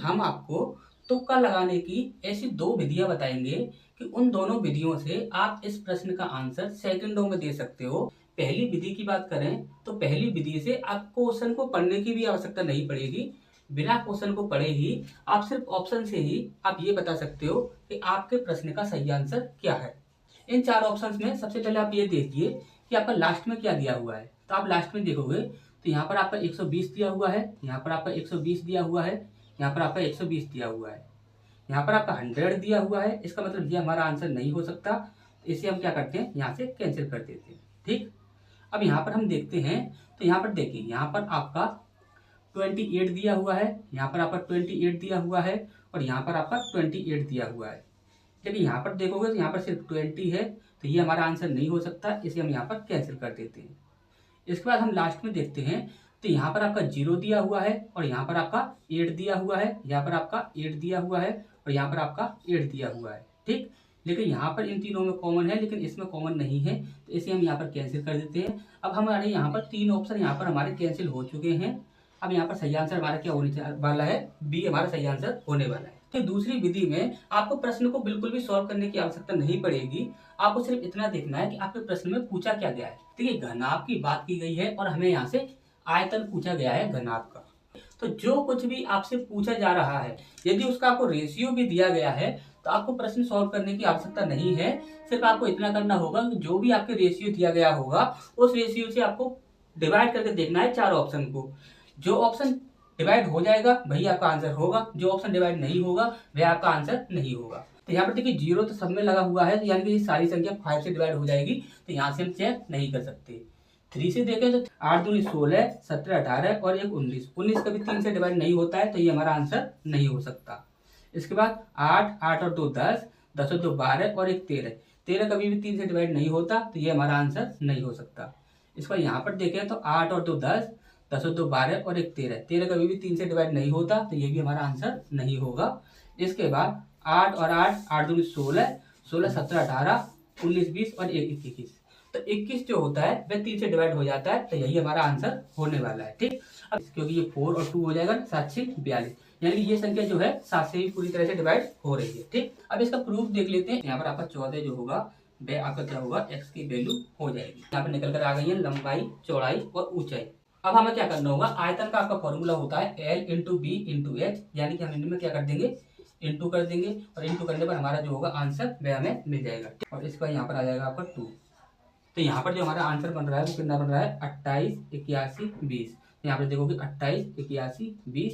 हम आपको तुक्का लगाने की ऐसी दो विधियां बताएंगे कि उन दोनों विधियों से आप इस प्रश्न का आंसर सेकंडों में दे सकते हो। पहली विधि की बात करें तो पहली विधि से आपको क्वेश्चन को पढ़ने की भी आवश्यकता नहीं पड़ेगी। बिना क्वेश्चन को पढ़े ही आप सिर्फ ऑप्शन से ही आप ये बता सकते हो कि आपके प्रश्न का सही आंसर क्या है। इन चार ऑप्शंस में सबसे पहले आप ये देखिए कि आपका लास्ट में क्या दिया हुआ है। तो आप लास्ट में देखोगे तो यहाँ पर आपका 120 दिया हुआ है, यहाँ पर आपका 120 दिया हुआ है, यहाँ पर आपका 120 दिया हुआ है, यहाँ पर आपका 100 दिया हुआ है। इसका मतलब ये हमारा आंसर नहीं हो सकता। इसे हम क्या करते हैं, यहाँ से कैंसिल कर देते हैं। ठीक, अब यहाँ पर हम देखते हैं तो यहाँ पर देखिए यहाँ पर आपका 28 दिया हुआ है, यहाँ पर आपका 28 दिया हुआ है और यहाँ पर आपका 28 दिया हुआ है। लेकिन यहाँ पर देखोगे तो यहाँ पर सिर्फ 20 है, तो ये हमारा आंसर नहीं हो सकता। इसे हम यहाँ पर कैंसिल कर देते हैं। इसके बाद हम लास्ट में देखते हैं तो यहाँ पर आपका 0 दिया हुआ है और यहाँ पर आपका 8 दिया हुआ है, यहाँ पर आपका 8 दिया हुआ है और यहाँ पर आपका 8 दिया हुआ है। ठीक, लेकिन यहाँ पर इन तीनों में कॉमन है लेकिन इसमें कॉमन नहीं है, तो इसे हम यहाँ पर कैंसिल कर देते हैं। अब हमारे यहाँ पर तीन ऑप्शन यहाँ पर हमारे कैंसिल हो चुके हैं। अब यहाँ पर सही आंसर हमारा क्या होने वाला है, बी हमारा सही आंसर होने वाला है। तो दूसरी विधि में आपको प्रश्न को बिल्कुल भी सॉल्व करने की आवश्यकता नहीं पड़ेगी। आपको सिर्फ इतना देखना है कि आपके प्रश्न में पूछा क्या गया है। देखिए घनाभ की बात की गई है और हमें यहाँ से आयतन पूछा गया है घनाभ का। तो जो कुछ भी आपसे पूछा जा रहा है यदि उसका आपको रेशियो भी दिया गया है तो आपको प्रश्न सॉल्व करने की आवश्यकता नहीं है। सिर्फ आपको इतना करना होगा कि जो भी आपके रेशियो दिया गया होगा उस रेशियो से आपको डिवाइड करके देखना है चार ऑप्शन को। जो ऑप्शन डिवाइड हो जाएगा वही आपका आंसर होगा, जो ऑप्शन डिवाइड नहीं होगा वह आपका आंसर नहीं होगा। तो यहाँ पर देखिए 0 तो सब में लगा हुआ है, तो यानी कि सारी संख्या 5 से डिवाइड हो जाएगी, तो यहाँ से हम चेक नहीं कर सकते। 3 से देखें तो 8 दूनी 16, 17 18 और 1 19, 19 कभी 3 से डिवाइड नहीं होता है, तो ये हमारा आंसर नहीं हो सकता। इसके बाद 8, 8 और 2 10, 10 और 2 12 और 1 13, 13 कभी भी 3 से डिवाइड नहीं होता, तो ये हमारा आंसर नहीं हो सकता। इसको यहाँ पर देखें तो 8 और 2 10, 10 और 2 12 और 1 13, 13 कभी भी 3 से डिवाइड नहीं होता, तो ये भी हमारा आंसर नहीं होगा। इसके बाद 8 और 8, 8 दूनी 16, 16 17 18, 19 20 और 1 21, तो 21 जो होता है वह 3 से डिवाइड हो जाता है, तो यही हमारा आंसर होने वाला है। ठीक, अब क्योंकि ये 4 और 2 हो जाएगा 7 से 42, यानी कि ये संख्या जो है 7 से ही पूरी तरह से डिवाइड हो रही है। ठीक, अब इसका प्रूफ देख लेते हैं। यहाँ पर आपका 14 जो होगा वह आपका क्या होगा, x की वैल्यू हो जाएगी। यहाँ पर निकल कर आ गई है लंबाई, चौड़ाई और ऊंचाई। अब हमें क्या करना होगा, आयतन का आपका फॉर्मूला होता है L into B into H, यानी कि हम इनमें क्या कर देंगे, इंटू कर देंगे और इंटू करने पर हमारा जो होगा आंसर वह हमें मिल जाएगा। और इसका यहाँ पर आ जाएगा आपका 2। तो यहाँ पर जो हमारा आंसर बन रहा है वो कितना बन रहा है, 28 81 20। यहाँ पर देखोगे 28 81 20।